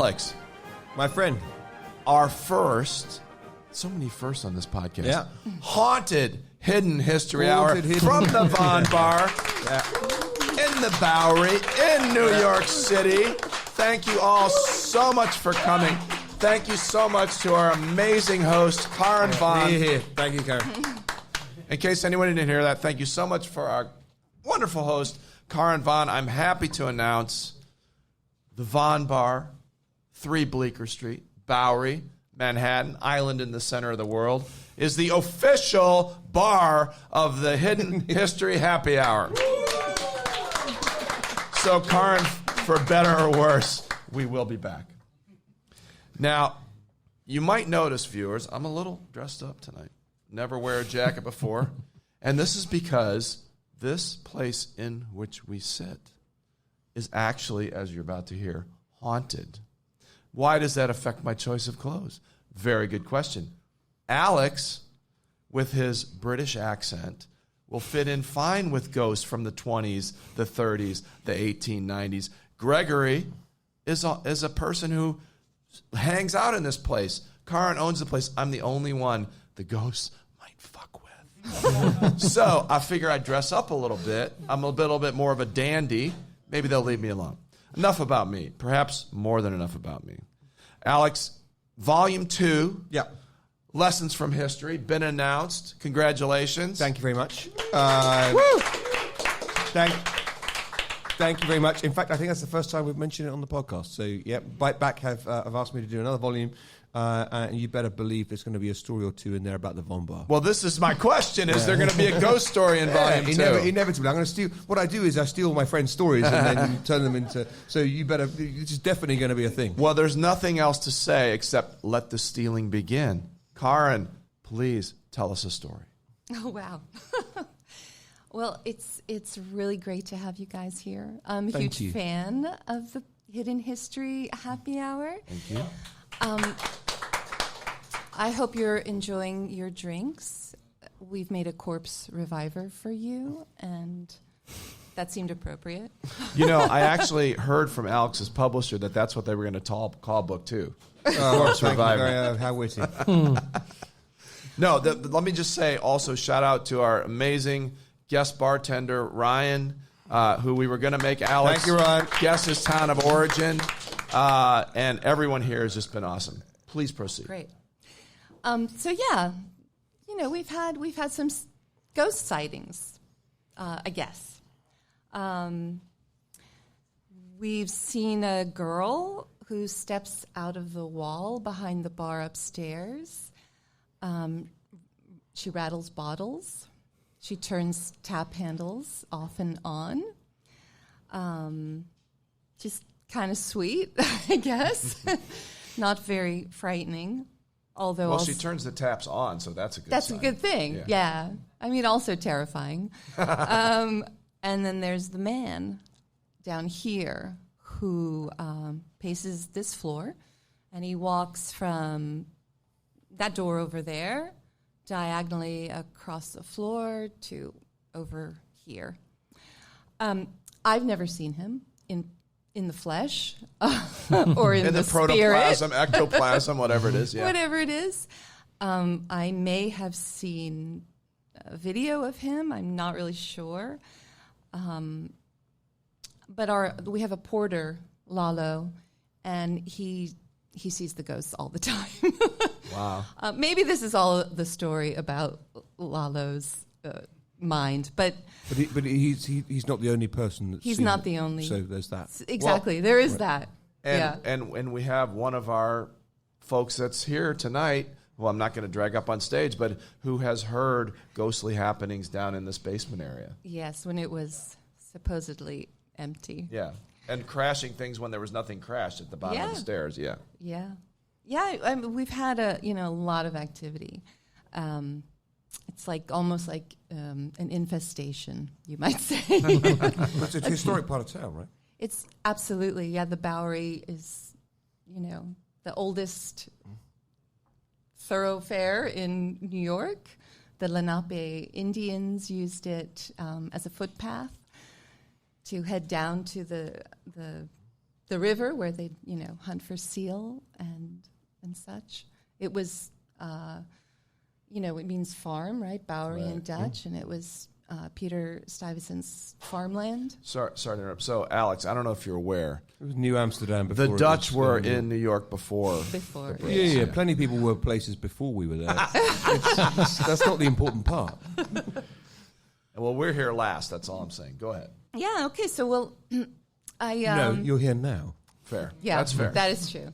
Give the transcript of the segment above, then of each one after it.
Alex, my friend, our first, so many firsts on this podcast, haunted hidden history hour from the Von Bar in the Bowery in New York City. Thank you all so much for coming. Thank you so much to our amazing host, Karen Von. Here. Thank you, Karen. In case anyone didn't hear that, thank you so much for our wonderful host, Karen Von. I'm happy to announce the Von Bar, 3 Bleecker Street, Bowery, Manhattan, island in the center of the world, is the official bar of the Hidden History Happy Hour. So, Karen, for better or worse, we will be back. Now, you might notice, viewers, I'm a little dressed up tonight. Never wear a jacket before. And this is because this place in which we sit is actually, as you're about to hear, haunted. Why does that affect my choice of clothes? Very good question. Alex, with his British accent, will fit in fine with ghosts from the 20s, the 30s, the 1890s. Gregory is a person who hangs out in this place. Karen owns the place. I'm the only one the ghosts might fuck with. So I figure I'd dress up a little bit. I'm a little bit more of a dandy. Maybe they'll leave me alone. Enough about me. Perhaps more than enough about me. Alex, Volume 2. Yeah. Lessons from History. Been announced. Congratulations. Thank you very much. Thank you very much. In fact, I think that's the first time we've mentioned it on the podcast. So, yeah, Bite Back have asked me to do another volume. And you better believe there's going to be a story or two in there about the Von Bar. Well, this is my question. Is there going to be a ghost story in Volume 2? Inevitably. I'm going to steal... What I do is I steal my friends' stories and then turn them into... So you better... This is definitely going to be a thing. Well, there's nothing else to say except let the stealing begin. Karen, please tell us a story. Oh, wow. Well, it's really great to have you guys here. I'm a huge fan of the Hidden History Happy Hour. Thank you. I hope you're enjoying your drinks. We've made a corpse reviver for you, and that seemed appropriate. You know, I actually heard from Alex's publisher that that's what they were going to call book 2. Corpse reviver. How witty. No, let me just say also shout out to our amazing guest bartender, Ryan, who we were going to make Alex Thank you, Ryan. guess his town of origin. And everyone here has just been awesome. Please proceed. Great. So yeah, you know, we've had some ghost sightings, I guess. We've seen a girl who steps out of the wall behind the bar upstairs. She rattles bottles. She turns tap handles off and on. Just kind of sweet, I guess. Not very frightening. Although well, she turns the taps on, so that's a good That's sign. a good thing, yeah. I mean, also terrifying. And then there's the man down here who paces this floor, and he walks from that door over there diagonally across the floor to over here. I've never seen him in the flesh or in the protoplasm, spirit. ectoplasm, whatever it is. Yeah. Whatever it is. I may have seen a video of him. I'm not really sure. But we have a porter, Lalo, and he sees the ghosts all the time. Wow. Maybe this is all the story about Lalo's mind, but he's not the only person that's he's seen not it. the only. So there's that. Exactly, there is that. And we have one of our folks that's here tonight. Well, I'm not going to drag up on stage, but who has heard ghostly happenings down in this basement area? Yes, when it was supposedly empty. Yeah, and crashing things when there was nothing crashed at the bottom of the stairs. Yeah. Yeah. I mean, we've had a lot of activity. It's like almost like an infestation, you might say. It's a historic part of town, right? It's absolutely, yeah. The Bowery is, the oldest thoroughfare in New York. The Lenape Indians used it as a footpath to head down to the the river where they hunt for seal and such. It was it means farm, right? Bowery in Dutch, and it was Peter Stuyvesant's farmland. Sorry to interrupt. So, Alex, I don't know if you're aware. It was New Amsterdam before. The Dutch were in New York before. Before. Yeah. Plenty of people were places before we were there. That's not the important part. Well, we're here last. That's all I'm saying. Go ahead. Yeah. Okay. So, well, No, you're here now. Fair. Yeah, That's fair. That is true.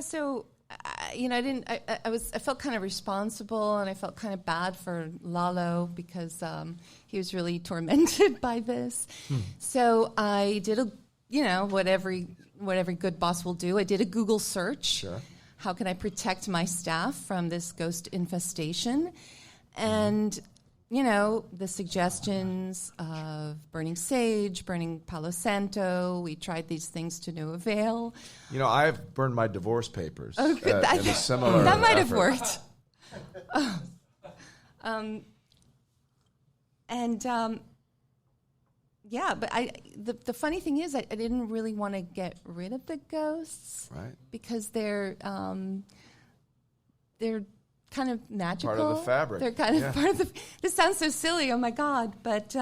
So I felt kind of responsible, and I felt kind of bad for Lalo because he was really tormented by this. So I did what every good boss will do. I did a Google search. Sure. How can I protect my staff from this ghost infestation? And the suggestions of burning sage, burning Palo Santo. We tried these things to no avail. I've burned my divorce papers. Okay, in a similar that might have effort. worked. But the funny thing is, I didn't really want to get rid of the ghosts, Right. Because they're kind of magical. Part of the fabric. They're kind of part of the. This sounds so silly. Oh my God! But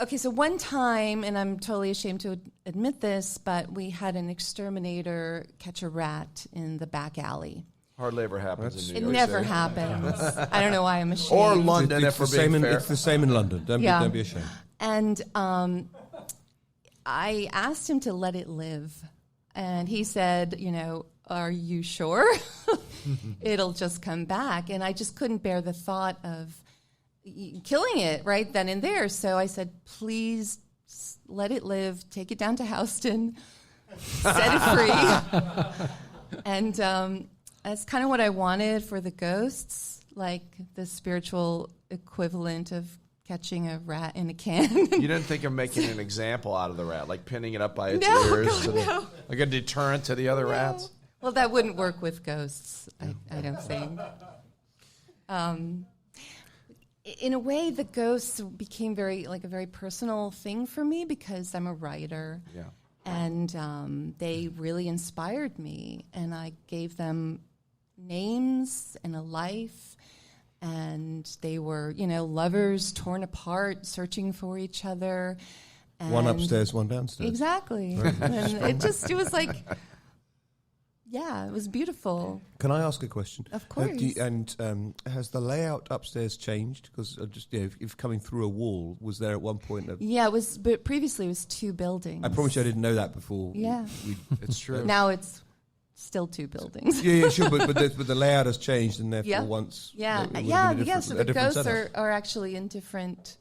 okay, so one time, and I'm totally ashamed to admit this, but we had an exterminator catch a rat in the back alley. Hardly ever happens in New It York never City. happens. I don't know why I'm ashamed. Or London, It's if we're being fair. it's the same in London. Don't be ashamed. And I asked him to let it live. And he said, are you sure? It'll just come back. And I just couldn't bear the thought of killing it right then and there. So I said, please let it live. Take it down to Houston. Set it free. And that's kind of what I wanted for the ghosts, like the spiritual equivalent of catching a rat in a can. You didn't think of making an example out of the rat, like pinning it up by its No, ears, God, no. like a deterrent to the other rats? Well, that wouldn't work with ghosts, I don't think. In a way, the ghosts became a very personal thing for me because I'm a writer. Yeah. And they really inspired me. And I gave them names and a life. And they were, lovers torn apart, searching for each other. And One upstairs, one downstairs. Exactly. And it was like, it was beautiful. Can I ask a question? Of course. Has the layout upstairs changed? Because if coming through a wall, was there at one point? Yeah, it was. But previously, it was 2 buildings. I promise you, I didn't know that before. Yeah. It's true. Now it's still 2 buildings. Yeah, sure, but the layout has changed, and therefore once. Yeah, it would have been So a the different ghosts setup. are actually in different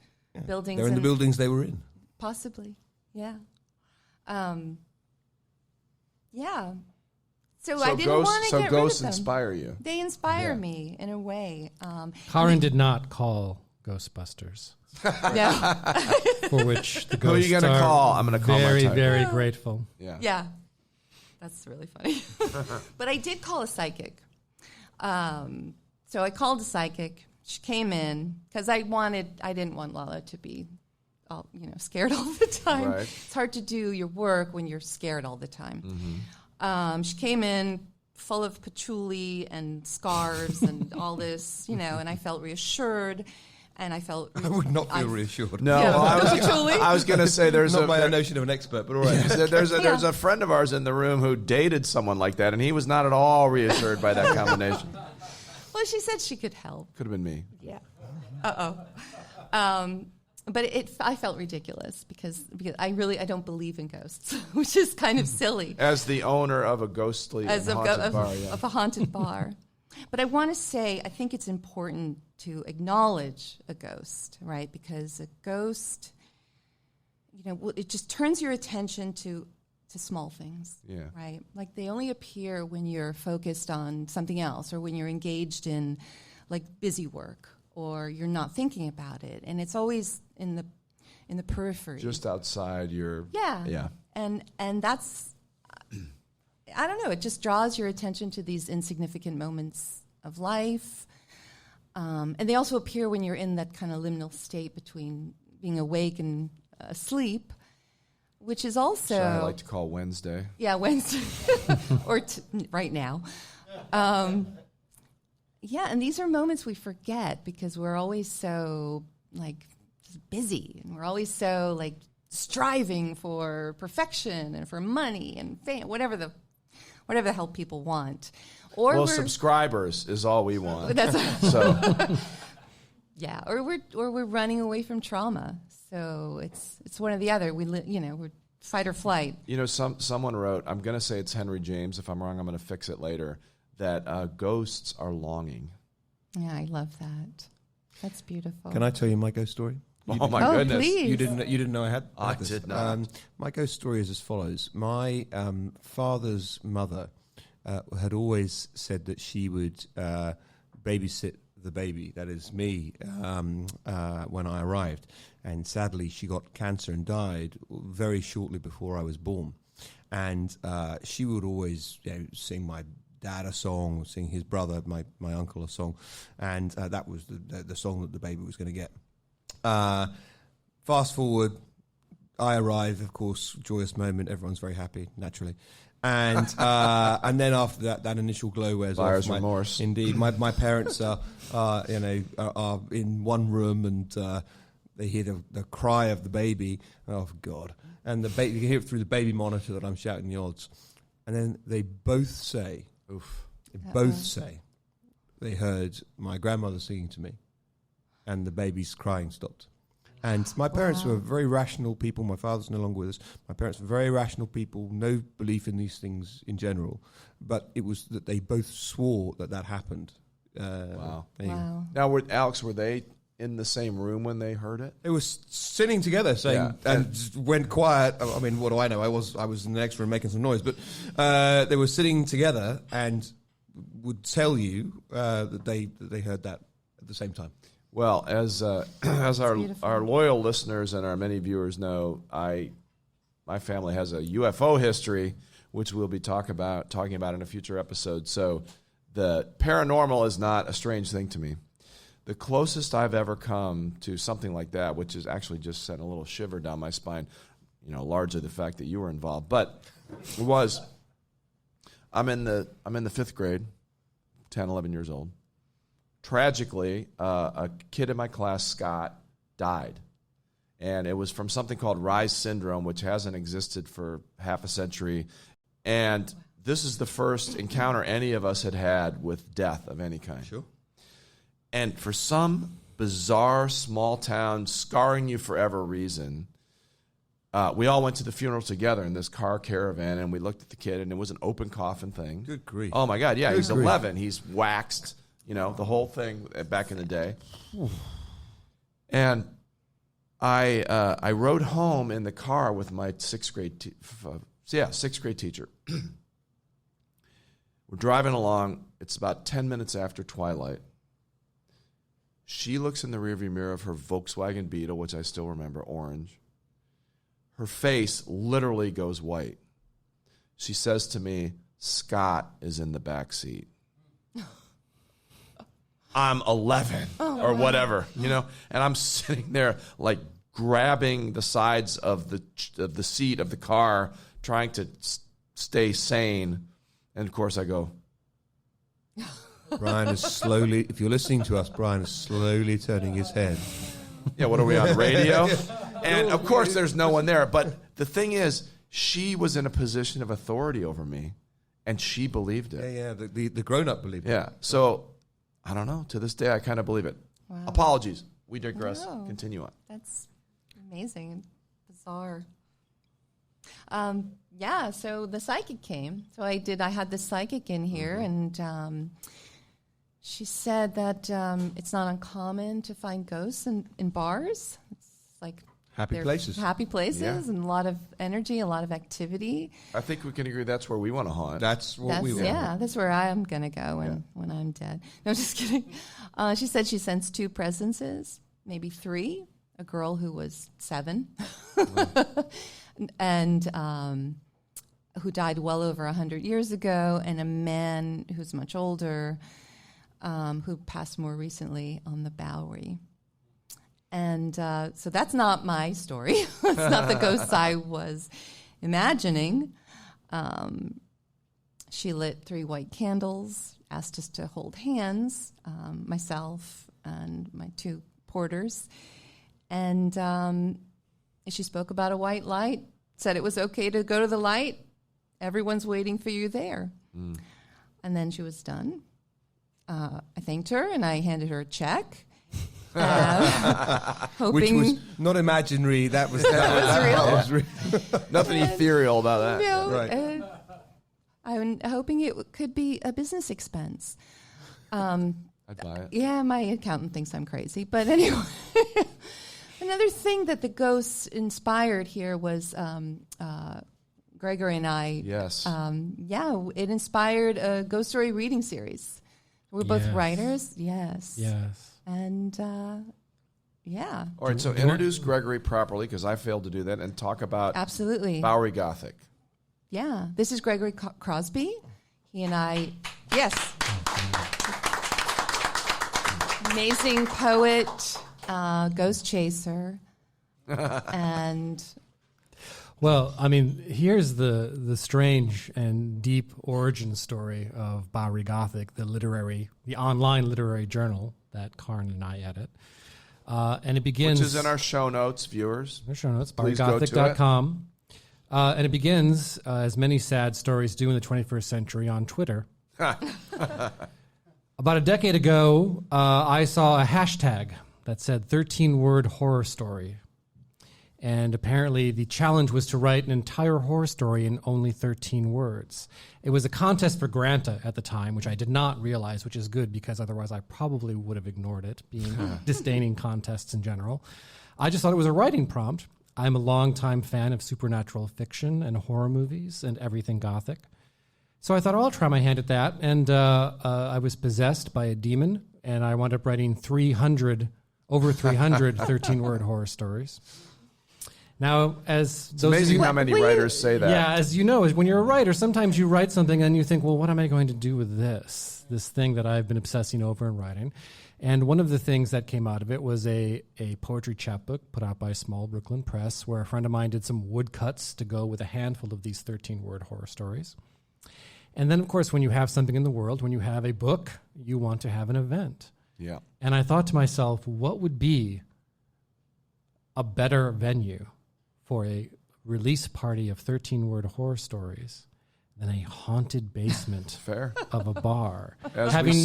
buildings. They're in the buildings they were in. Possibly, yeah. Yeah. So I didn't want to get rid of ghosts them. inspire you. They inspire me in a way. Karen did not call Ghostbusters, No. for which the Who are you ghosts gonna are call? I'm gonna call my very, type. very grateful. Yeah. Yeah. That's really funny. But I did call a psychic. So I called a psychic. She came in because I didn't want Lala to be all, scared all the time. Right. It's hard to do your work when you're scared all the time. Mm-hmm. She came in full of patchouli and scarves and all this, and I felt reassured. And I felt... I would not feel reassured. No, Yeah. well, I was going to say there's Not by a notion of an expert, but all right. there's a friend of ours in the room who dated someone like that, and he was not at all reassured by that combination. Well, she said she could help. Could have been me. Yeah. But I felt ridiculous because I don't believe in ghosts, which is kind of silly. As the owner of a ghostly and haunted bar, yeah. Of a haunted bar. But I want to say, I think it's important to acknowledge a ghost, right? Because a ghost, it just turns your attention to small things, Yeah. right? Like they only appear when you're focused on something else or when you're engaged in like busy work or you're not thinking about it. And it's always in the periphery. Just outside your... Yeah. Yeah. And that's... I don't know, it just draws your attention to these insignificant moments of life. And they also appear when you're in that kind of liminal state between being awake and asleep. which is also... Which I like to call Wednesday. Yeah, Wednesday. or right now. Yeah, and these are moments we forget because we're always so, like, busy. And we're always so, like, striving for perfection and for money and fame, whatever the hell people want. Or Well, subscribers is all we want. That's So yeah, or we're running away from trauma. So it's one or the other. We're fight or flight. someone wrote, I'm going to say it's Henry James. If I'm wrong, I'm going to fix it later, that ghosts are longing. Yeah, I love that. That's beautiful. Can I tell you my ghost story? Oh, my goodness. Please. You didn't know I had? I this. did not. My ghost story is as follows. My father's mother had always said that she would babysit the baby, that is me, when I arrived. And sadly, she got cancer and died very shortly before I was born. And she would always sing my dad a song, sing his brother, my uncle a song. And that was the song that the baby was going to get. Fast forward, I arrive, of course, joyous moment, everyone's very happy, naturally. And then after that initial glow wears off. Buyer's remorse. Indeed, my parents are in one room and they hear the cry of the baby. Oh God! And you can hear it through the baby monitor that I'm shouting the odds. And then they both say, they heard my grandmother singing to me, and the baby's crying stopped. And my parents were very rational people. My father's no longer with us. My parents were very rational people, no belief in these things in general. But it was that they both swore that happened. Wow. Wow. Now, Alex, were they in the same room when they heard it? They were sitting together, saying, and just went quiet. I mean, what do I know? I was in the next room making some noise. But they were sitting together and would tell you that they heard that at the same time. Well, as our loyal listeners and our many viewers know, my family has a UFO history, which we'll be talking about in a future episode. So the paranormal is not a strange thing to me. The closest I've ever come to something like that, which is actually just sent a little shiver down my spine, largely the fact that you were involved, but it was, I'm in the 5th grade, 10, 11 years old. Tragically, a kid in my class, Scott, died. And it was from something called Reye's syndrome, which hasn't existed for half a century. And this is the first encounter any of us had with death of any kind. Sure. And for some bizarre small town, scarring you forever reason, we all went to the funeral together in this car caravan, and we looked at the kid, and it was an open coffin thing. Good grief. Oh, my God. Yeah, Good he's grief. 11. He's waxed. The whole thing back in the day. And I rode home in the car with my 6th grade teacher. We're driving along. It's about 10 minutes after twilight. She looks in the rearview mirror of her Volkswagen Beetle, which I still remember, orange. Her face literally goes white. She says to me, "Scott is in the back seat." I'm 11 or whatever, and I'm sitting there like grabbing the sides of the seat of the car, trying to stay sane. And of course I go, Brian is slowly, if you're listening to us, Brian is slowly turning his head. yeah, what are we on, radio? And of course there's no one there. But the thing is, she was in a position of authority over me, and she believed it. Yeah, the grown-up believed it. Yeah, so I don't know. To this day, I kind of believe it. Wow. Apologies. We digress. No. Continue on. That's amazing and bizarre. So the psychic came. So I had the psychic in here, and she said that it's not uncommon to find ghosts in bars. It's like Happy they're places. happy places, Yeah. and a lot of energy, a lot of activity. I think we can agree that's where we want to haunt. That's what we want. Yeah, that's where I'm going to go when I'm dead. No, just kidding. She said she sensed 2 presences, maybe 3. A girl who was 7 and who died well over 100 years ago, and a man who's much older who passed more recently on the Bowery. And so that's not my story. It's not the ghosts I was imagining. She lit 3 white candles, asked us to hold hands, myself and my 2 porters. And she spoke about a white light, said it was okay to go to the light. Everyone's waiting for you there. Mm. And then she was done. I thanked her, and I handed her a check. Hoping which was not imaginary. That was real. That was real. Nothing ethereal about that. No, Right. I'm hoping it could be a business expense. I'd buy it. Yeah, my accountant thinks I'm crazy. But anyway, another thing that the ghosts inspired here was Gregory and I. Yes. It inspired a ghost story reading series. We're both Yes. writers. Yes. Yes. And yeah. All right, so introduce Gregory properly, because I failed to do that, and talk about Absolutely. Bowery Gothic. Yeah. This is Gregory Crosby. He and I, yes. Amazing poet, ghost chaser, and Well, I mean, here's the strange and deep origin story of Bowery Gothic, the online literary journal that Karin and I edit. And it begins... Which is in our show notes, viewers. Our show notes, Please go to BoweryGothic.com. And it begins, as many sad stories do in the 21st century, on Twitter. About a decade ago, I saw a hashtag that said 13-word horror story. And apparently the challenge was to write an entire horror story in only 13 words. It was a contest for Granta at the time, which I did not realize, which is good because otherwise I probably would have ignored it, disdaining contests in general. I just thought it was a writing prompt. I'm a longtime fan of supernatural fiction and horror movies and everything Gothic. So I thought, I'll try my hand at that. And I was possessed by a demon, and I wound up writing over 300 13-word horror stories. Now, as it's amazing how many writers say that. Yeah, as you know, when you're a writer, sometimes you write something and you think, well, what am I going to do with this thing that I've been obsessing over and writing? And one of the things that came out of it was a poetry chapbook put out by Small Brooklyn Press, where a friend of mine did some woodcuts to go with a handful of these 13-word horror stories. And then, of course, when you have something in the world, when you have a book, you want to have an event. Yeah. And I thought to myself, what would be a better venue for a release party of 13-word horror stories than a haunted basement Fair. of a bar? As having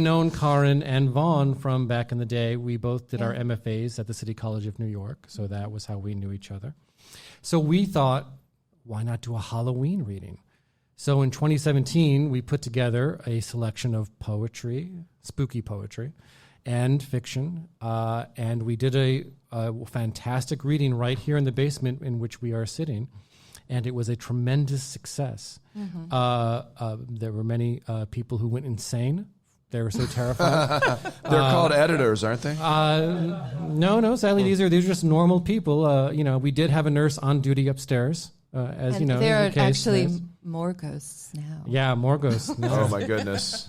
known Karin and Vaughn from back in the day, we both did our Yeah. MFAs at the City College of New York, so that was how we knew each other. So we thought, why not do a Halloween reading? So in 2017, we put together a selection of poetry, spooky poetry, and fiction, and we did a fantastic reading right here in the basement in which we are sitting, and it was a tremendous success. Mm-hmm. There were many people who went insane. They were so terrified. They're called editors, aren't they? No, sadly, these are just normal people. We did have a nurse on duty upstairs, as and you know. there are in the case, actually yes. more ghosts now. Yeah, more ghosts. Oh, my goodness.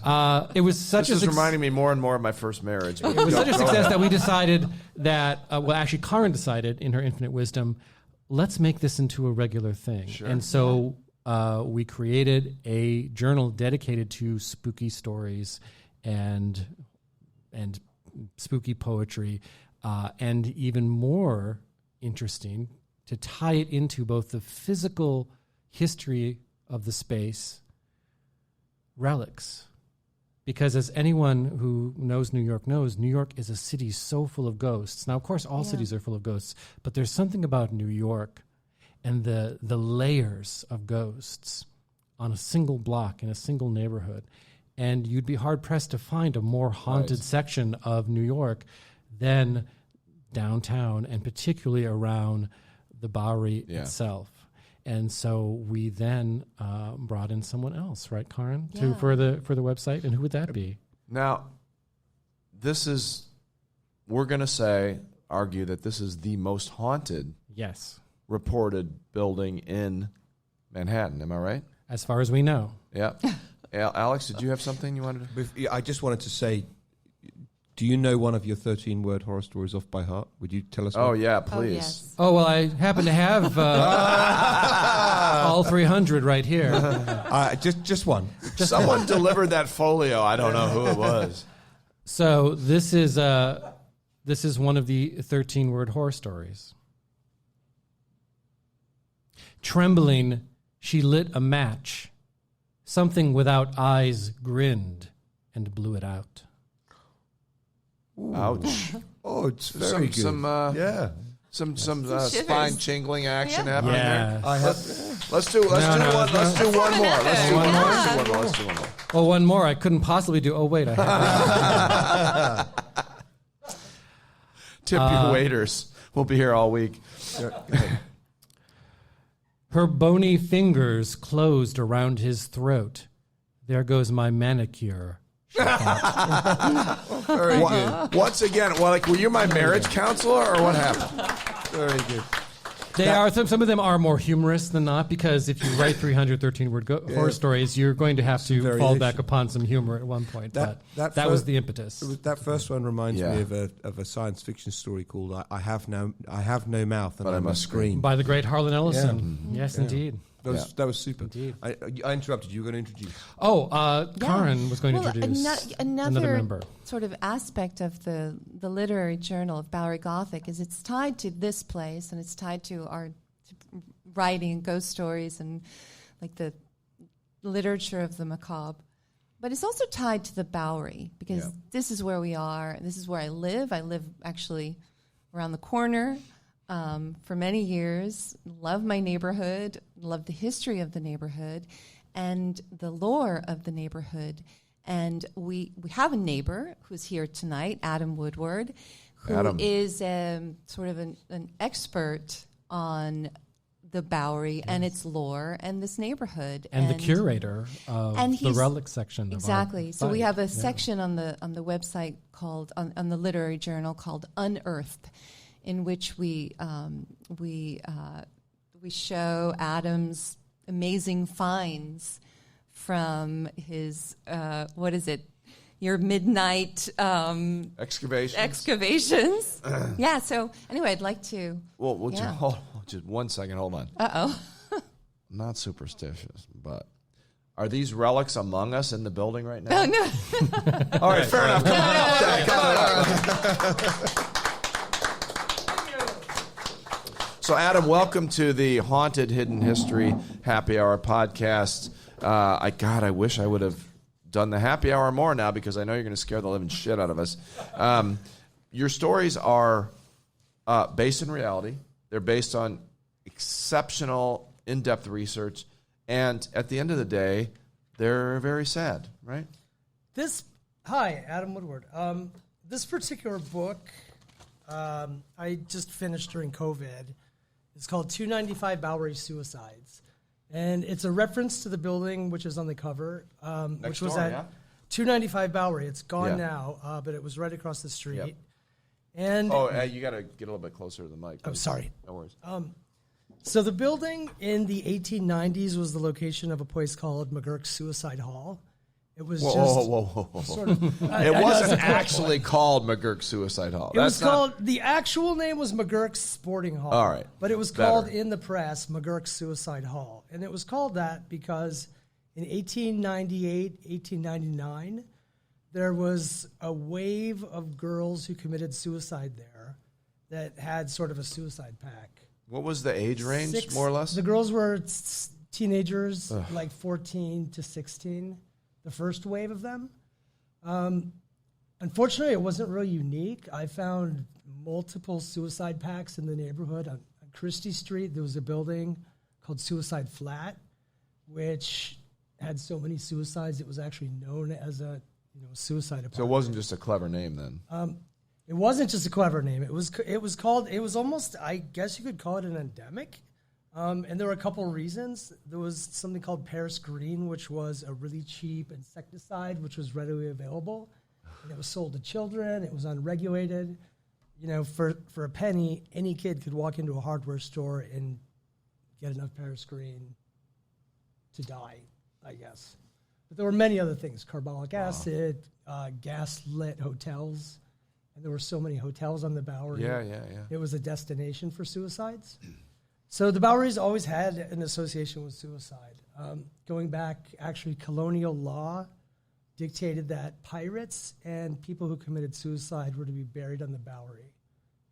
It was such This a is reminding me more and more of my first marriage. It was such a success that we decided that, actually, Karin decided in her infinite wisdom, let's make this into a regular thing. Sure. And so we created a journal dedicated to spooky stories and spooky poetry, and even more interesting, to tie it into both the physical history of the space, relics. Because as anyone who knows, New York is a city so full of ghosts. Now, of course, all cities are full of ghosts, but there's something about New York and the layers of ghosts on a single block in a single neighborhood. And you'd be hard-pressed to find a more haunted section of New York than downtown, and particularly around the Bowery itself. And so we then brought in someone else, right, Karin, for the website. And who would that be? Now, we're going to argue that this is the most haunted reported building in Manhattan. Am I right? As far as we know. Yeah. Alex, did you have something you wanted to? I just wanted to say, Do you know one of your 13-word horror stories off by heart? Would you tell us? Oh, one? yeah, Oh, please. yes. Oh, well, I happen to have all 300 right here. Just one. Someone delivered that folio. I don't know who it was. So this is one of the 13-word horror stories. Trembling, she lit a match. Something without eyes grinned and blew it out. Ouch. Oh, it's very good. Yeah. Some shivers. spine tingling action Yeah. happening there. Yeah. I have. Let's do one more. Let's do one more. Let's do one more. Well, one more. I couldn't possibly do. Oh, wait. I have Tip your waiters. We'll be here all week. Her bony fingers closed around his throat. There goes my manicure. Very good. Once again, were you my marriage counselor or what happened? Very good. They are some of them are more humorous than not, because if you write 313-word horror stories, you're going to have to fall variation. back upon some humor at one point. That was the impetus. That first one reminds Yeah. me of a science fiction story called "I Have No Mouth and I Must Scream." By the great Harlan Ellison. Yes, indeed. That was super. Indeed. I interrupted you. You were going to introduce. Oh, Karen was going to Well, introduce another member. sort of aspect of the literary journal of Bowery Gothic is it's tied to this place, and it's tied to our writing and ghost stories and like the literature of the macabre. But it's also tied to the Bowery, because this is where we are. This is where I live. I live actually around the corner. For many years, love my neighborhood, love the history of the neighborhood and the lore of the neighborhood. And we have a neighbor who's here tonight, Adam Woodward, who is sort of an expert on the Bowery and its lore and this neighborhood. And the curator of the relic section. Exactly. So we have a section on the website called, on the literary journal called Unearthed, in which we show Adam's amazing finds from his your midnight excavations. Yeah. So anyway, I'd like to. Well, just 1 second. Hold on. I'm not superstitious, but are these relics among us in the building right now? Oh, no. All right, fair enough. Come on. So, Adam, welcome to the Haunted Hidden History Happy Hour podcast. I wish I would have done the happy hour more now, because I know you're going to scare the living shit out of us. Your stories are based in reality. They're based on exceptional, in-depth research. And at the end of the day, they're very sad, right? Hi, Adam Woodward. This particular book I just finished during COVID. It's called 295 Bowery Suicides. And it's a reference to the building which is on the cover, which was at 295 Bowery. It's gone now, but it was right across the street. Yep. And you got to get a little bit closer to the mic. I'm sorry. No worries. So the building in the 1890s was the location of a place called McGurk's Suicide Hall. It was whoa. sort of. It wasn't actually called McGurk Suicide Hall. The actual name was McGurk's Sporting Hall. All right. But it was called in the press McGurk's Suicide Hall. And it was called that because in 1898, 1899, there was a wave of girls who committed suicide there that had sort of a suicide pact. What was the age range, more or less? The girls were teenagers, like 14 to 16. The first wave of them. Unfortunately, it wasn't really unique. I found multiple suicide pacts in the neighborhood. On Christie Street, there was a building called Suicide Flat, which had so many suicides, it was actually known as a suicide apartment. So it wasn't just a clever name then? It wasn't just a clever name. It was almost, I guess you could call it an endemic. And there were a couple of reasons. There was something called Paris Green, which was a really cheap insecticide, which was readily available. And it was sold to children. It was unregulated. For a penny, any kid could walk into a hardware store and get enough Paris Green to die, I guess. But there were many other things. Carbolic acid, gas-lit hotels. and there were so many hotels on the Bowery. Yeah. It was a destination for suicides. So the Bowery's always had an association with suicide. Going back, actually, colonial law dictated that pirates and people who committed suicide were to be buried on the Bowery.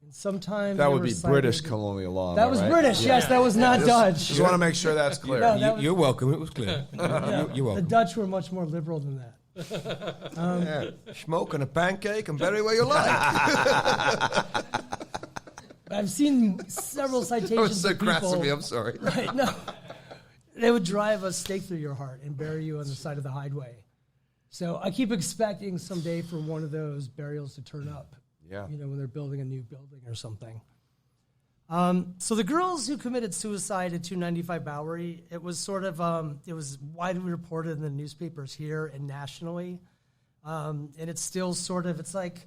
And sometimes That they would were be cited- British colonial law. That was British, yes. That was not Dutch. Just want to make sure that's clear. No, that was- You're welcome. It was clear. You're The welcome. Dutch were much more liberal than that. Smoke and a pancake and bury where you like. I've seen several citations of people. I'm sorry. Right, no. They would drive a stake through your heart and bury you on the side of the highway. So I keep expecting someday for one of those burials to turn up. Yeah. When they're building a new building or something. So the girls who committed suicide at 295 Bowery, it was sort of, it was widely reported in the newspapers here and nationally. And it's still sort of, it's like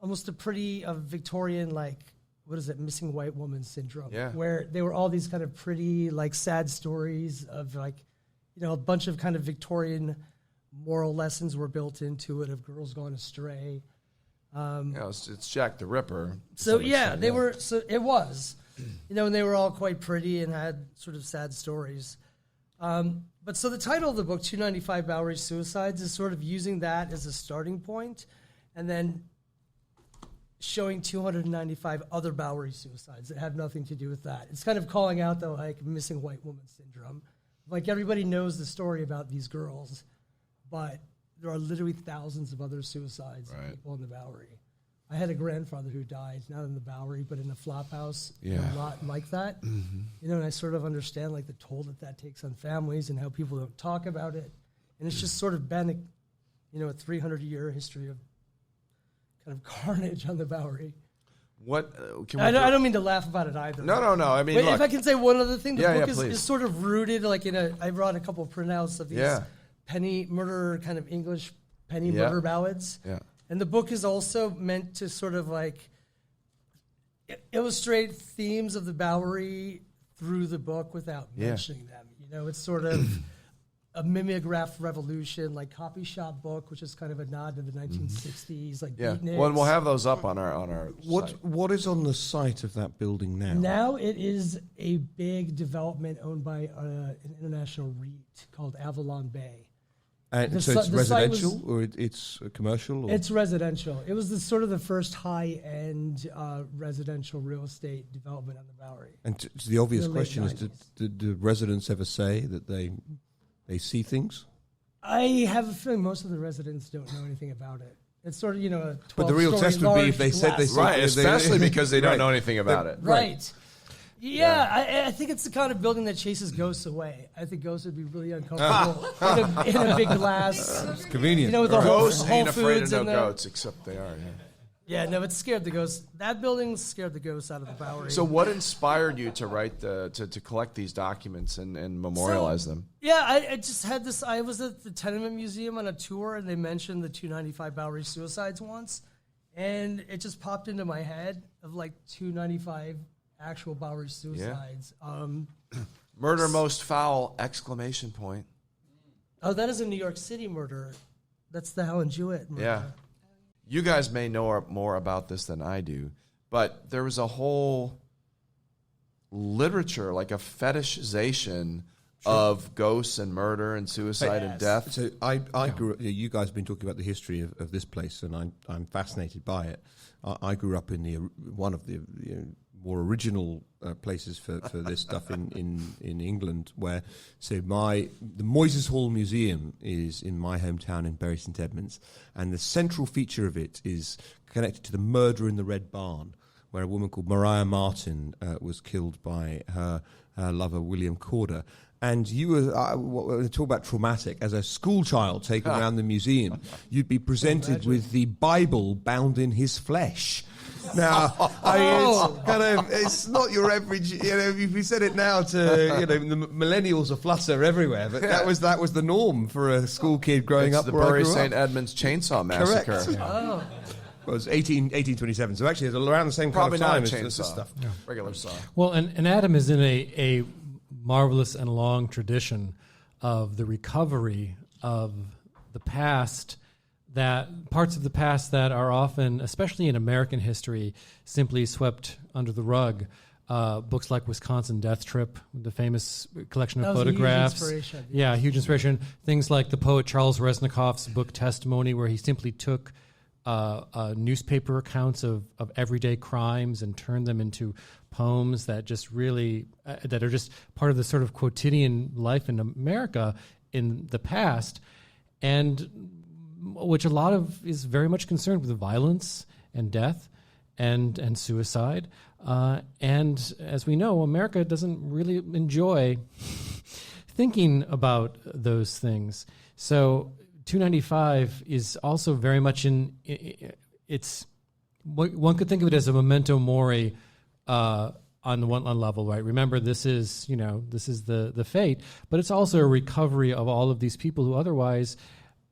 almost a pretty Victorian, like, what is it, missing white woman syndrome. Yeah. Where they were all these kind of pretty, like, sad stories of, like, a bunch of kind of Victorian moral lessons were built into it of girls going astray. It's Jack the Ripper. to So some yeah, extent, they were. So it was, and they were all quite pretty and had sort of sad stories. But so the title of the book, 295 Bowery Suicides, is sort of using that as a starting point, and then showing 295 other Bowery suicides that have nothing to do with that. It's kind of calling out the like missing white woman syndrome. Like everybody knows the story about these girls, but there are literally thousands of other suicides of people in the Bowery. I had a grandfather who died, not in the Bowery, but in a flop house, a lot like that. And I sort of understand like the toll that takes on families and how people don't talk about it. And it's just sort of been, a 300-year history of kind of carnage on the Bowery. What? I don't mean to laugh about it either. No. I mean, Wait, look, if I can say one other thing, the book please. is sort of rooted like I brought a couple of printouts of these Yeah. penny murder, kind of English penny murder ballads. Yeah. And the book is also meant to sort of like illustrate themes of the Bowery through the book without mentioning them. It's sort of a mimeograph revolution, like copy shop book, which is kind of a nod to the 1960s, like beatniks. Well, and we'll have those up on our site. What is on the site of that building now? Now it is a big development owned by an international REIT called Avalon Bay. And so it's residential or it's commercial? Or? It's residential. It was sort of the first high-end residential real estate development on the Bowery. And so the obvious in the late question is, 90s. do residents ever say that they see things? I have a feeling most of the residents don't know anything about it. It's sort of, a 12-story But the real test would be if they said they glass. saw Right, especially because they don't Right. know anything about it. Right. Yeah, I think it's the kind of building that chases ghosts away. I think ghosts would be really uncomfortable in a big glass. It's convenient. With the Ghosts Whole ain't afraid of Foods no in there. goats, except they are. Yeah, no, it scared the ghosts. That building scared the ghosts out of the Bowery. So, what inspired you to write to collect these documents and memorialize them? Yeah, I just had this. I was at the Tenement Museum on a tour, and they mentioned the 295 Bowery suicides once, and it just popped into my head of like 295 actual Bowery suicides. Murder most foul! Exclamation point. Oh, that is a New York City murder. That's the Helen Jewett murder. Yeah. You guys may know more about this than I do, but there was a whole literature, like a fetishization of ghosts and murder and suicide and death. So I grew up, you guys have been talking about the history of this place, and I'm fascinated by it. I grew up in one of the more original places for this stuff in England, where the Moyses Hall Museum is in my hometown in Bury St Edmunds, and the central feature of it is connected to the murder in the Red Barn, where a woman called Mariah Martin was killed by her lover William Corder. And you were talk about traumatic. As a school child taken around the museum, you'd be presented with the Bible bound in his flesh. Now, it's not your average. If you said it now to the millennials are flutter everywhere, but that was the norm for a school kid growing up. The where I Bury grew St. up. Edmunds Chainsaw Massacre. Correct. Well, it was 1827, so actually it's around the same Probably kind not of a time as this chainsaw. stuff. Regular saw. Well, and Adam is in a marvelous and long tradition of the recovery of the past that parts of the past that are often, especially in American history, simply swept under the rug. Books like Wisconsin Death Trip, the famous collection of photographs. Huge inspiration. Yeah, huge inspiration. Things like the poet Charles Reznikoff's book Testimony, where he simply took newspaper accounts of everyday crimes and turned them into poems that just really that are just part of the sort of quotidian life in America in the past, and which a lot of is very much concerned with violence and death and suicide. And as we know, America doesn't really enjoy thinking about those things. So 295 is also very much it's one could think of it as a memento mori on the one level, right? Remember, this is the fate, but it's also a recovery of all of these people who otherwise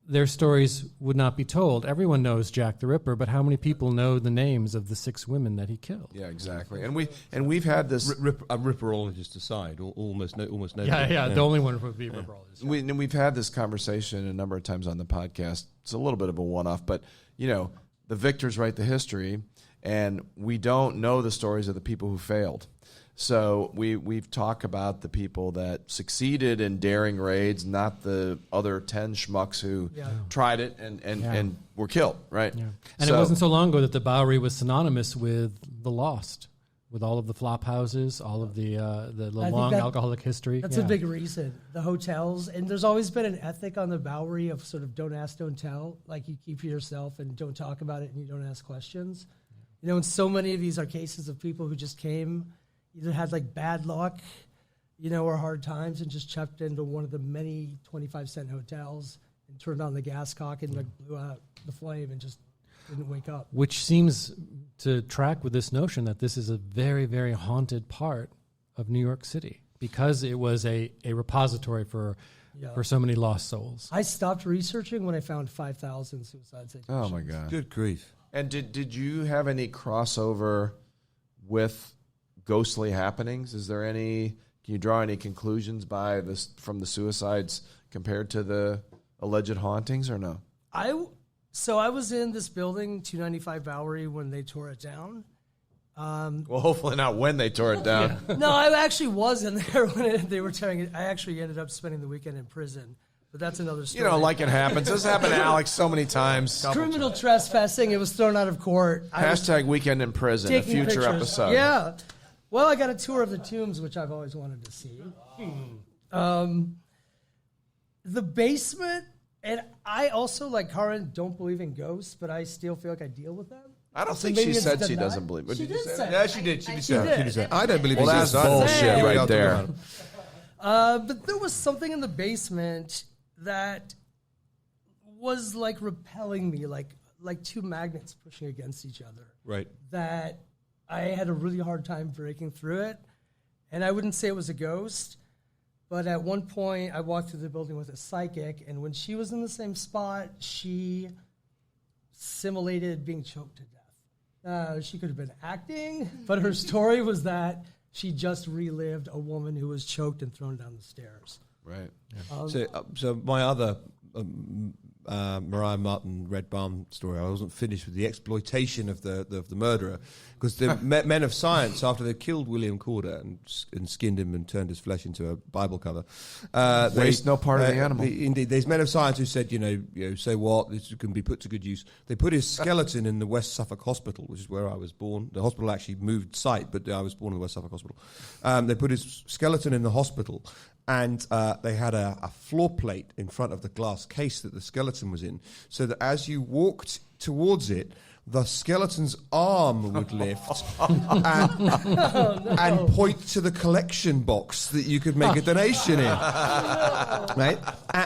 their stories would not be told. Everyone knows Jack the Ripper, but how many people know the names of the 6 women that he killed? Yeah, exactly. And we've had this Ripperologist aside, almost no. Yeah. The only one would be Ripperologist. We've had this conversation a number of times on the podcast. It's a little bit of a one-off, but the victors write the history, and we don't know the stories of the people who failed. So we've talked about the people that succeeded in daring raids, not the other 10 schmucks who tried it and were killed, right? Yeah. And it wasn't so long ago that the Bowery was synonymous with the lost, with all of the flop houses, all of the long alcoholic history. That's a big reason. The hotels, and there's always been an ethic on the Bowery of sort of don't ask, don't tell. Like you keep to yourself and don't talk about it and you don't ask questions. And so many of these are cases of people who just came, either had like bad luck, or hard times, and just checked into one of the many 25-cent hotels and turned on the gas cock and like blew out the flame and just didn't wake up. Which seems to track with this notion that this is a very, very haunted part of New York City because it was a repository for so many lost souls. I stopped researching when I found 5,000 suicide situations. Oh my God! Good grief! And did you have any crossover with ghostly happenings? Is there any? Can you draw any conclusions from the suicides compared to the alleged hauntings, or no? So I was in this building, 295 Bowery, when they tore it down. Well, hopefully not when they tore it down. No, I actually was in there when they were tearing it. I actually ended up spending the weekend in prison. But that's another story. Like it happens. This happened to Alex so many times. Criminal trespassing. It was thrown out of court. Hashtag weekend in prison, a future pictures. episode. Yeah. Well, I got a tour of the tombs, which I've always wanted to see. The basement, and I also, like Karen, don't believe in ghosts, but I still feel like I deal with them. I don't think she said she doesn't believe. She did say Yeah, she did. She did. I don't believe Well, in that's suicide. bullshit right there. But there was something in the basement that was like repelling me, like 2 magnets pushing against each other. Right. That I had a really hard time breaking through it. And I wouldn't say it was a ghost, but at one point I walked through the building with a psychic, and when she was in the same spot, she simulated being choked to death. She could have been acting, but her story was that she just relived a woman who was choked and thrown down the stairs. Right. So my other Mariah Martin Red Barn story, I wasn't finished with the exploitation of the murderer, because the men of science, after they killed William Corder and skinned him and turned his flesh into a Bible cover, waste no part of the animal. Indeed, there's men of science who said, say what, this can be put to good use. They put his skeleton in the West Suffolk Hospital, which is where I was born. The hospital actually moved site, but I was born in the West Suffolk Hospital. They put his skeleton in the hospital, and they had a floor plate in front of the glass case that the skeleton was in, so that as you walked towards it, the skeleton's arm would lift and point to the collection box that you could make a donation in. Right?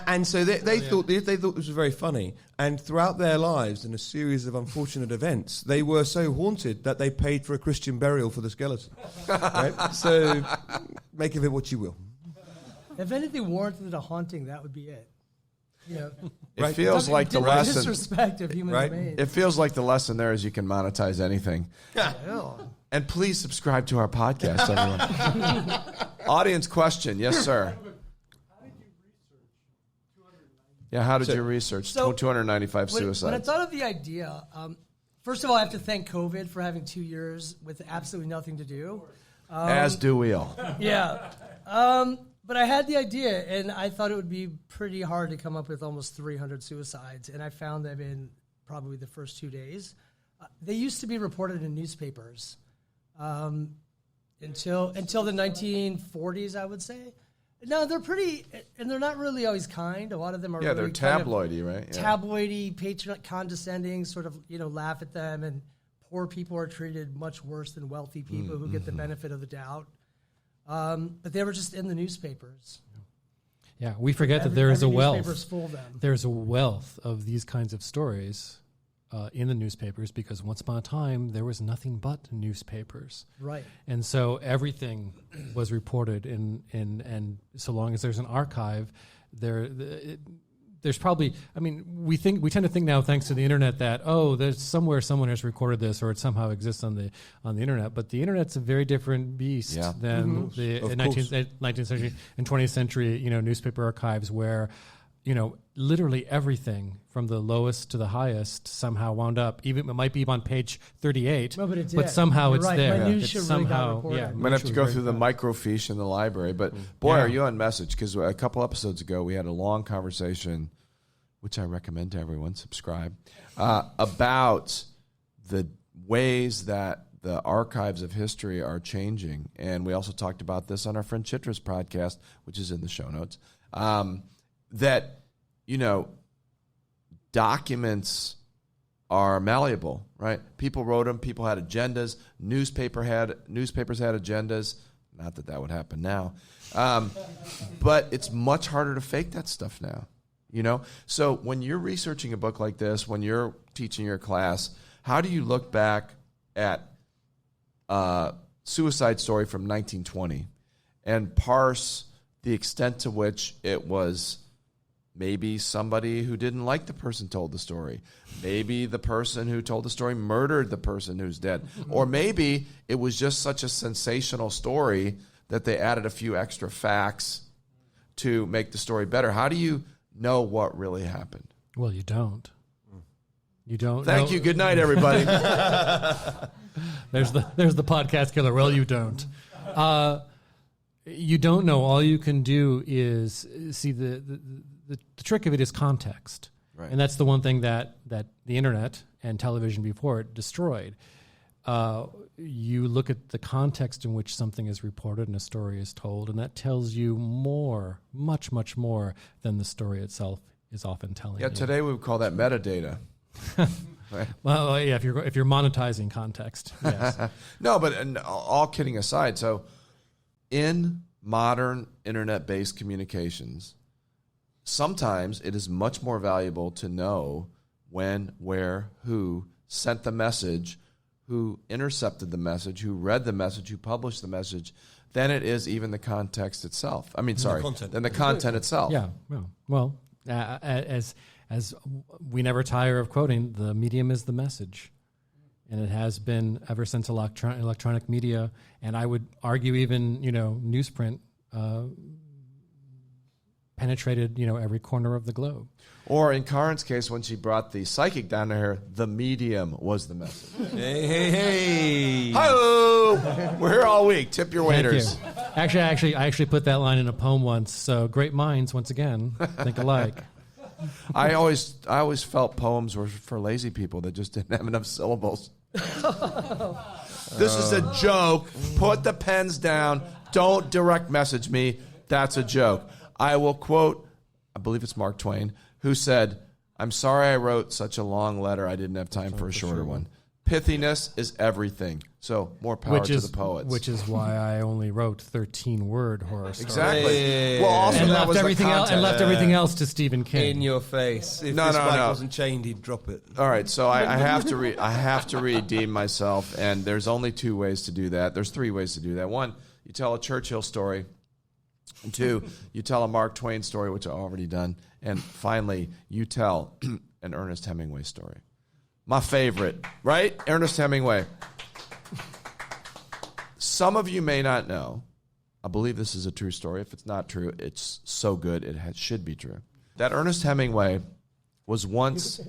And so they thought this was very funny. And throughout their lives, in a series of unfortunate events, they were so haunted that they paid for a Christian burial for the skeleton. Right? So make of it what you will. If anything warranted a haunting, that would be it. It feels like the lesson. Disrespect of human remains. It feels like the lesson there is you can monetize anything. And please subscribe to our podcast, everyone. Audience question, yes, sir. How did you research Yeah, how did you research 295 suicides? When I thought of the idea, first of all, I have to thank COVID for having 2 years with absolutely nothing to do. As do we all. Yeah. But I had the idea, and I thought it would be pretty hard to come up with almost 300 suicides, and I found them in probably the first 2 days. They used to be reported in newspapers until the 1940s, I would say. No, they're pretty, and they're not really always kind. A lot of them are Yeah, really they're tabloidy, right? Yeah. Tabloidy, patronate, condescending, sort of, laugh at them, and poor people are treated much worse than wealthy people who get the benefit of the doubt. But they were just in the newspapers. Yeah, we forget that there is a every wealth. newspaper's full of them. There's a wealth of these kinds of stories in the newspapers because once upon a time there was nothing but newspapers. Right. And so everything was reported and so long as there's an archive, there's probably, we tend to think now, thanks to the internet, that there's somewhere someone has recorded this, or it somehow exists on the internet. But the internet's a very different beast than the 19th century and 20th century, newspaper archives, where literally everything from the lowest to the highest somehow wound up. Even it might be on page 38, but somehow You're it's right. there. Minutia It's really got somehow, recorded. yeah. I'm going to have to go through the microfiche in the library. But, boy, are you on message, because a couple episodes ago we had a long conversation, which I recommend to everyone, subscribe, about the ways that the archives of history are changing. And we also talked about this on our friend Chitra's podcast, which is in the show notes, that, documents are malleable, right? People wrote them. People had agendas. Newspapers had agendas. Not that would happen now. But it's much harder to fake that stuff now, So when you're researching a book like this, when you're teaching your class, how do you look back at a suicide story from 1920 and parse the extent to which it was maybe somebody who didn't like the person told the story. Maybe the person who told the story murdered the person who's dead. Or maybe it was just such a sensational story that they added a few extra facts to make the story better. How do you know what really happened? Well, you don't. You don't. Thank you. Good night, everybody. There's the podcast killer. Well, you don't. You don't know. All you can do is see the trick of it is context. Right. And that's the one thing that the internet and television before it destroyed. You look at the context in which something is reported and a story is told, and that tells you more, much, much more than the story itself is often telling you. Yeah, today we would call that metadata. Right. Well, yeah, if you're monetizing context, yes. No, but all kidding aside, so in modern internet-based communications, sometimes it is much more valuable to know when, where, who sent the message, who intercepted the message, who read the message, who published the message, than it is even the context itself. Than the content itself. Yeah. Well, as we never tire of quoting, the medium is the message. And it has been ever since electronic media, and I would argue even, newsprint penetrated, every corner of the globe. Or in Karen's case, when she brought the psychic down to her, the medium was the message. Hey. Hi-oh! We're here all week. Tip your waiters. Thank you. I actually put that line in a poem once. So great minds, once again, think alike. I always felt poems were for lazy people that just didn't have enough syllables. This is a joke. Put the pens down. Don't direct message me. That's a joke. I will quote, I believe it's Mark Twain, who said, "I'm sorry I wrote such a long letter. I didn't have time for a shorter one." Pithiness is everything. So more power to the poets. Which is why I only wrote 13-word horror stories. Exactly. Well, also And that left was everything the else. content. And left everything else to Stephen King. In your face. If No, this no, bike no. wasn't chained, he'd drop it. All right, so I have to I have to redeem myself, and there's only two ways to do that. There's three ways to do that. One, you tell a Churchill story. And two, you tell a Mark Twain story, which I've already done. And finally, you tell an Ernest Hemingway story. My favorite, right? Ernest Hemingway. Some of you may not know. I believe this is a true story. If it's not true, it's so good it should be true. that Ernest Hemingway was once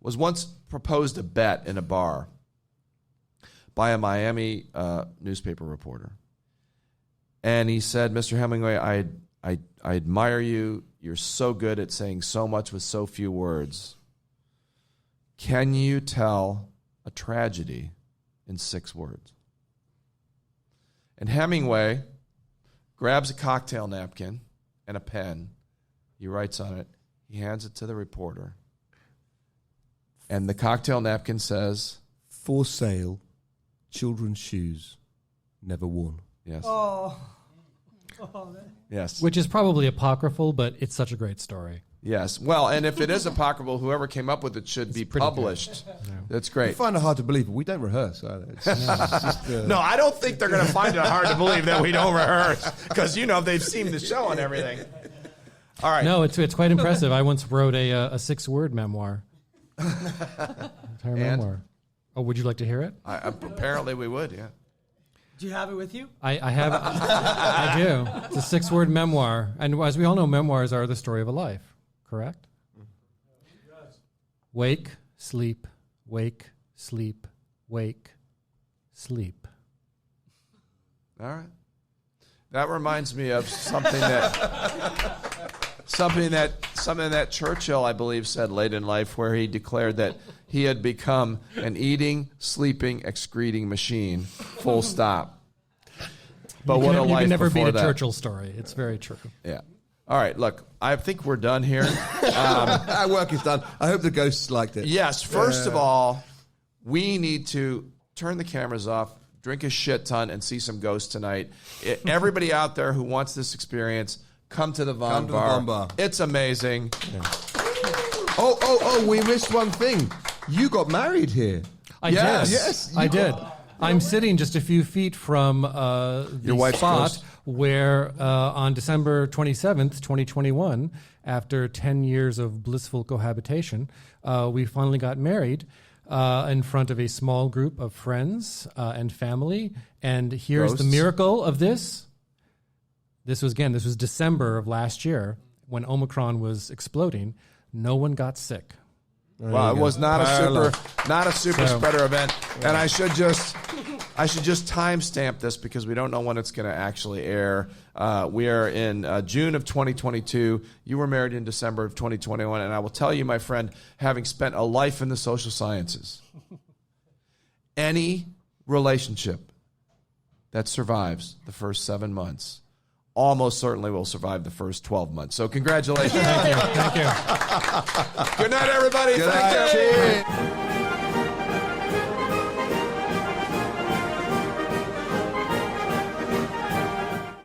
was once proposed a bet in a bar by a Miami newspaper reporter. And he said, Mr. Hemingway, I admire you. You're so good at saying so much with so few words. Can you tell a tragedy in 6 words? And Hemingway grabs a cocktail napkin and a pen. He writes on it. He hands it to the reporter. And the cocktail napkin says, "For sale, children's shoes, never worn." Yes. Oh. Yes. Which is probably apocryphal, but it's such a great story. Yes. Well, and if it is apocryphal, whoever came up with it should be pretty published. That's I great. find it hard to believe, but we don't rehearse either. It's just, No, I don't think they're going to find it hard to believe that we don't rehearse because, they've seen the show and everything. All right. No, it's quite impressive. I once wrote a 6-word memoir. Entire memoir. Oh, would you like to hear it? Apparently we would, yeah. Do you have it with you? I have. I do. It's a 6-word memoir, and as we all know, memoirs are the story of a life. Correct? Wake, sleep, wake, sleep, wake, sleep. All right. That reminds me of something that Churchill, I believe, said late in life, where he declared that he had become an eating, sleeping, excreting machine. Full stop. But what a life you can never beat before a that. Churchill story. It's very true. Yeah. All right. Look, I think we're done here. our work is done. I hope the ghosts liked it. Yes. First of all, we need to turn the cameras off, drink a shit ton, and see some ghosts tonight. Everybody out there who wants this experience, come to the Von Bar. It's amazing. Yeah. Oh, we missed one thing. You got married here. I did. Yes, I did. I'm sitting just a few feet from the wife's spot ghost. where on December 27th, 2021, after 10 years of blissful cohabitation, we finally got married in front of a small group of friends and family. And here's Ghosts. the miracle of this. This was December of last year when Omicron was exploding. No one got sick. Well, it was not a super spreader event, and I should just timestamp this because we don't know when it's going to actually air. We are in June of 2022. You were married in December of 2021, and I will tell you, my friend, having spent a life in the social sciences, any relationship that survives the first 7 months almost certainly will survive the first 12 months. So congratulations. Thank you. Good night, everybody. Thank you. Cheers.